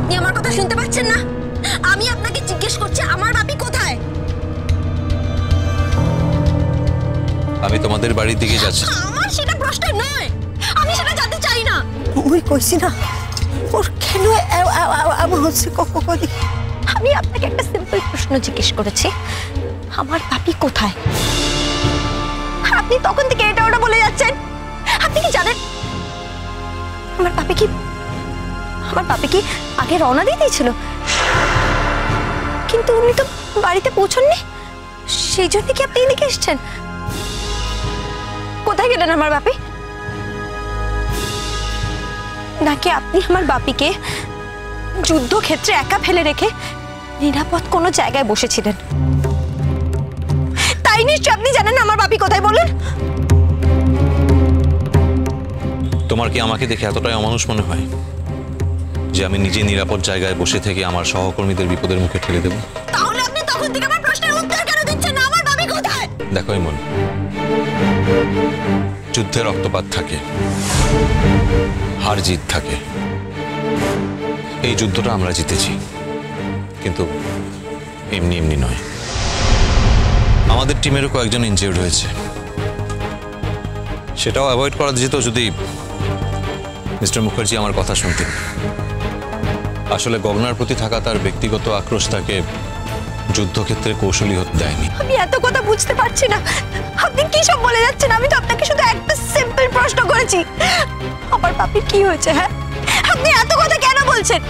আপনি আমার কথা শুনতে পাচ্ছেন না? আমি আপনাকে জিজ্ঞেস করছি আমার বাপি কোথায়? আমি তোমাদের বাড়ির দিকে যাচ্ছি। আমার সেটা প্রশ্ন নয়, আমি সেটা জানতে চাই না। ওই কইছি না ওর কেন এমন হচ্ছে কখনই। আমি আপনাকে একটা সিম্পল প্রশ্ন জিজ্ঞেস করেছি, আমার বাপি কোথায়? আপনি তখন থেকে এটা ওটা বলে যাচ্ছেন। আপনি কি জানেন আমার বাপি কি আগে রওনা দিয়ে দিয়েছিল? কিন্তু উনি তো বাড়িতে পৌঁছননি, সেই জন্য কি আপনি এদিকে এসেছেন? কোথায় গেলেন আমার বাপি? নাকি আপনি আমার বাপিকে যুদ্ধক্ষেত্রে একা ফেলে রেখে নিরাপদ কোনো জায়গায় বসেছিলেন? তাই নিশ্চয় আপনি জানেন আমার বাপি কোথায়, বলুন। তোমার কি আমাকে দেখে এতটাই অমানুষ মনে হয় যে আমি নিজে নিরাপদ জায়গায় বসে থেকে আমার সহকর্মীদের বিপদের মুখে ঠেলে দেব? তাহলে আপনি তখন থেকে আমার প্রশ্নের উত্তর কেন দিচ্ছেন না? আমার বাপি কোথায়? দেখো ইমন, যুদ্ধে রক্তপাত থাকে, হার জিত থাকে। এই যুদ্ধটা আমরা জিতেছি, কিন্তু এমনি এমনি নয়। আমাদের টিমেরও কয়েকজন ইনজিওর্ড হয়েছে। সেটাও অ্যাভয়েড করা যেত যদি মিস্টার মুখার্জি আমার কথা শুনতেন। আসলে গগনার প্রতি থাকা তার ব্যক্তিগত আক্রোশ তাকে যুদ্ধক্ষেত্রে কৌশলী হতে দেয়নি। আমি এত কথা বুঝতে পারছি না, আপনি কি সব বলে যাচ্ছেন? আমি তো আপনাকে শুধু একটা সিম্পল প্রশ্ন করেছি, আমার বাপির কি হয়েছে? হ্যাঁ, আপনি এত কথা কেন বলছেন?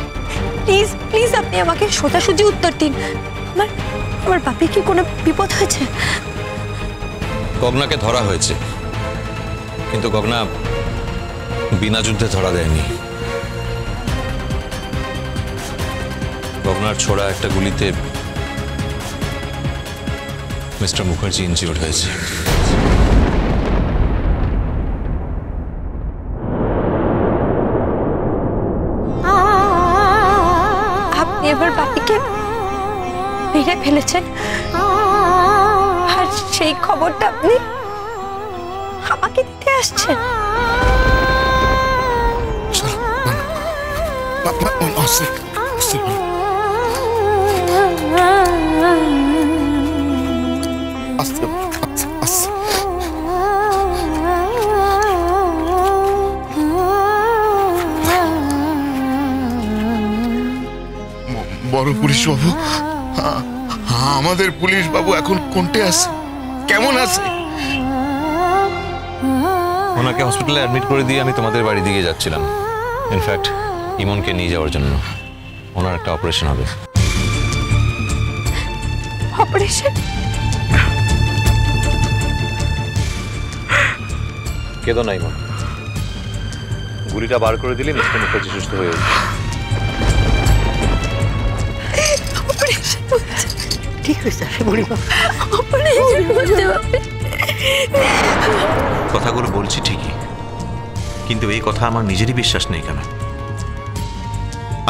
প্লিজ প্লিজ আপনি আমাকে সোজাসুজি উত্তর দিন। আমার বাপির কি কোনো বিপদ হয়েছে? গগনাকে ধরা হয়েছে, কিন্তু গগনা বিনা যুদ্ধে ধরা দেয়নি। গগনার ছোড়া একটা গুলিতে মিস্টার মুখার্জি ইনজিওর্ড হয়েছে। আপনি এবার বাপিকে মেরে ফেলেছেন, আর সেই খবরটা আপনি আমাকে দিতে আসছেন? বড় পুলিশ বাবু, আমাদের পুলিশ বাবু এখন কোনটে আছে, কেমন আছে? ওনাকে হসপিটালে অ্যাডমিট করে দিয়ে আমি তোমাদের বাড়ি দিকে যাচ্ছিলাম। ইনফ্যাক্ট ইমনকে নিয়ে যাওয়ার জন্য। ওনার একটা অপারেশন হবে। অপারেশন? কেঁদো না ইমন, গুলিটা বার করে দিলে মিস্টার মুখার্জি সুস্থ হয়ে উঠবে। ঠিক হয়েছে বুড়িমা। কথাগুলো বলছি ঠিকই, কিন্তু এই কথা আমার নিজেরই বিশ্বাস নেই কেন?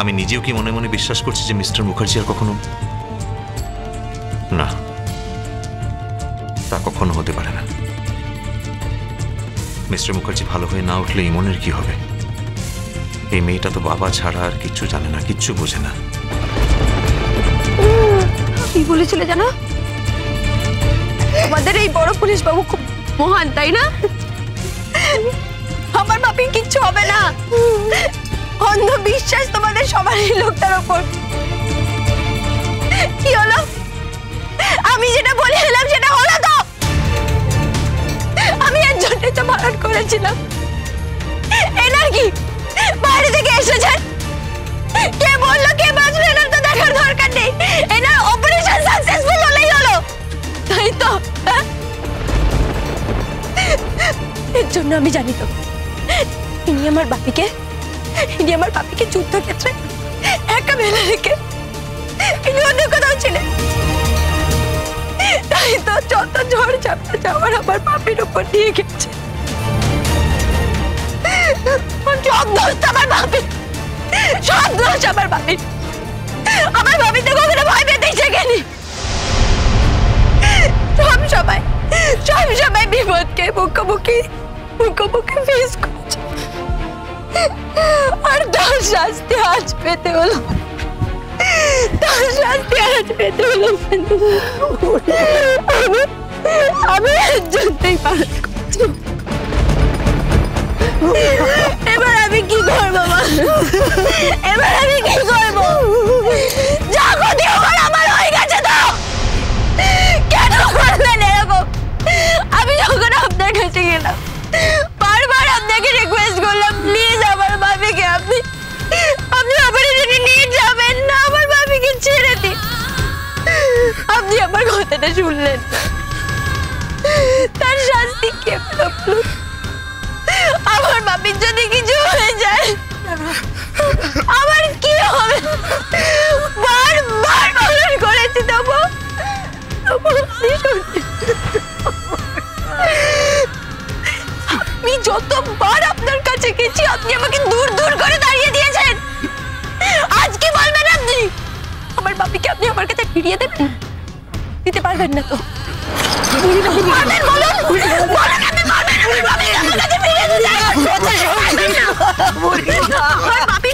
আমি নিজেও কি মনে মনে বিশ্বাস করছি যে মিস্টার মুখার্জি আর কখনো না, তা কখনো হতে পারে না। মিস্টার মুখার্জি ভালো হয়ে না উঠলে ইমনের কি হবে? এই মেয়েটা তো বাবা ছাড়া আর কিচ্ছু জানে না, কিচ্ছু বোঝে না। কি বলেছিলে জানো? আমাদের এই বড় পুলিশ বাবু খুব মহান, তাই না? আমার বাপির কিচ্ছু হবে না। অন্ধ বিশ্বাস তোমাদের সবারই লোকটার ওপর। কি হলো? আমি যেটা বলে এলাম সেটা হলো তো? আমি এর জন্যই তো বারণ করেছিলাম। এনার কি বাইরে থেকে এসেছেন, কে বললো কে বাঁচলো এনার তো দেখার দরকার নেই। এনার অপারেশন সাকসেসফুল হলেই হলো, তাই তো? এর জন্য আমি জানি তো ইনি আমার বাপিকে যুদ্ধক্ষেত্রে একা ফেলে রেখে ইনি অন্য কোথাও ছিলেন। তাই তো যত ঝড় ঝাপটা যাওয়ার আমার বাপির উপর দিয়ে গেছে। সব দোষ আমার বাপির। আমার বাপি তো কখনো ভয় পেতে শেখেনি। সব সময় বিপদকে মুখোমুখি ফেস করছে। আর দোষ শাস্তি আজ পেতে হলো, তার শাস্তি আজ পেতে হলো। আমি জানতেই পারছি, এবার আমি কি করবো মা? এবার আমি কি করবো? যা ক্ষতি হবার আমার হয়ে গেছে তো, কেন করলেন এরকম? আমি যখন আপনার কাছে গেলাম, বারবার আপনাকে রিকোয়েস্ট করলাম, প্লিজ আমার ভাবিকে আপনি আমার এখানে নিয়ে যাবেন না, আমার ভাবিকে ছেড়ে দিন। আপনি আমার কথাটা শুনলেন না। তার শাস্তি কে পেল? আমার বাপির যদি কিছু হয়ে যায় আমার কি হবে? বারবার বারণ করেছি, তবু আমি যতবার আপনার কাছে গেছি আপনি আমাকে দূর দূর করে দাঁড়িয়ে দিয়েছেন। আজ কি বলবেন আপনি? আমার বাপিকে আপনি আমার কাছে ফিরিয়ে দেবেন? দিতে পারবেন না তো?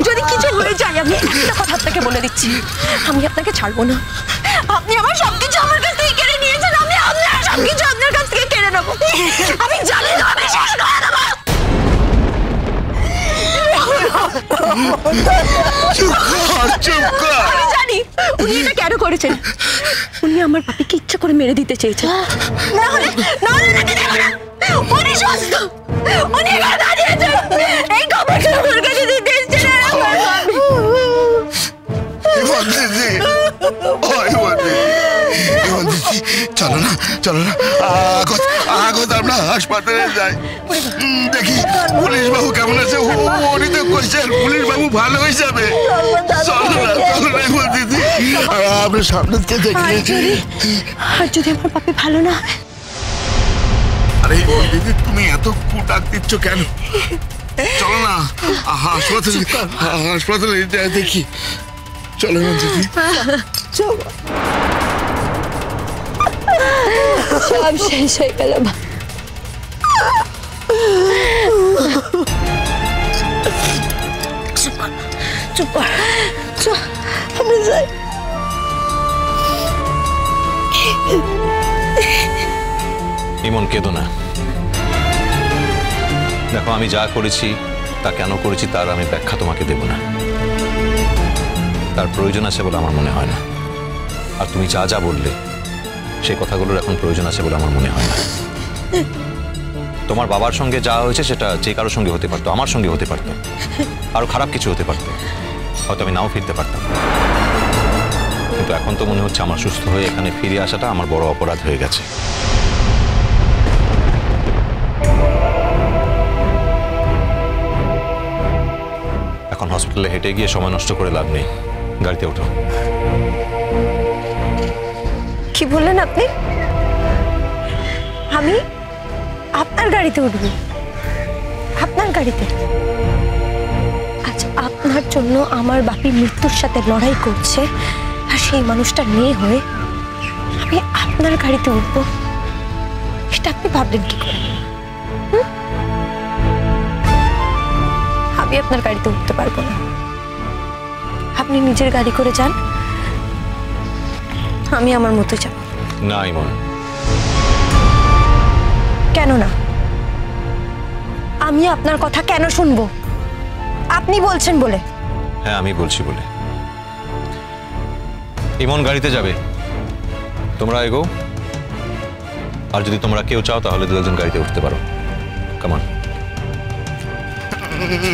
যদি কিছু হয়ে যায়, আমি একটা কথা আপনাকে বলে দিচ্ছি, আমি আপনাকে ছাড়বো না। আপনি আমার সবকিছু আমার কাছ থেকে কেড়ে নিয়েছেন, আমি আপনার সবকিছু আপনার কাছ থেকে কেড়ে নেবো। আমি জানি না, আমি শেষ করে দেবো। আমি জানি উনি এটা কেন করেছেন। উনি আমার বাপিকে ইচ্ছা করে মেরে দিতে চেয়েছেন। উনি সুস্থ, উনি এখানে দাঁড়িয়েছেন, এই খবরটা আমার কাছে দিতে এসেছেন। চলো না, চলো না, আগত আমরা হাসপাতালে যাই, দেখি পুলিশ বাবু কেমন আছে। উনি তো করছেন পুলিশ বাবু ভালো হয়ে যাবে। চলো না, চলো না দিদি, আমরা সামনে দেখি। আর যদি আমার বাপি ভালো না হয়? আরে দিদি, তুমি এত ডাক দিচ্ছ কেন? চলো না, হাসপাতালে দেখি। চলো না দিদি, চলো। সব শেষ হয়ে গেল। চুপ কর, আমরা যাই। ইমন, কেঁদো না। দেখো, আমি যা করেছি তা কেন করেছি তার আমি ব্যাখ্যা তোমাকে দেব না। তার প্রয়োজন আছে বলে আমার মনে হয় না। আর তুমি যা যা বললে সেই কথাগুলোর এখন প্রয়োজন আছে বলে আমার মনে হয় না। তোমার বাবার সঙ্গে যা হয়েছে সেটা যে কারোর সঙ্গে হতে পারতো, আমার সঙ্গে হতে পারতো, আরো খারাপ কিছু হতে পারতো, হয়তো আমি নাও ফিরতে পারতাম। কিন্তু এখন তো মনে হচ্ছে আমার সুস্থ হয়ে এখানে ফিরে আসাটা আমার বড় অপরাধ হয়ে গেছে। এখন হসপিটালে হেঁটে গিয়ে সময় নষ্ট করে লাভ নেই, গাড়িতে ওঠো। কি বললেন আপনি? আমি আপনার গাড়িতে উঠবো? আপনার গাড়িতে? আচ্ছা, আপনার জন্য আমার বাপি মৃত্যুর সাথে লড়াই করছে, আর সেই মানুষটা মেয়ে হয়ে আমি আপনার গাড়িতে উঠবো? এটা আপনি ভাবলেন কি করে? আমি আপনার গাড়িতে উঠতে পারবো না। আপনি নিজের গাড়ি করে যান, আমি আমার মতো যাব। না ইমন। কেন না? আমি আপনার কথা কেন শুনবো? আপনি বলছেন বলে। হ্যাঁ, আমি বলছি বলে। ইমন গাড়িতে যাবে, তোমরা এগো। আর যদি তোমরা কেউ চাও তাহলে দু একজন গাড়িতে উঠতে পারো। কামান।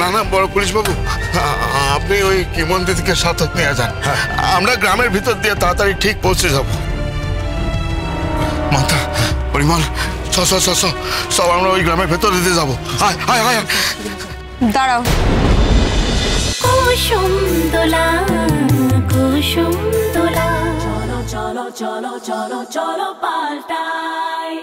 না না, বড় পুলিশ বাবু, আপনি ওই কিমন দিদিকে সাথে নিয়ে যান। আমরা গ্রামের ভিতর দিয়ে তাড়াতাড়ি ঠিক পৌঁছে যাব। মাথা, পরিমল, সব আমরা ওই গ্রামের ভেতর দিতে যাবো। দাঁড়াও। কুসুম দোলা, কুসুম দোলা, চলো চলো চলো চলো চলো পাল্টাই।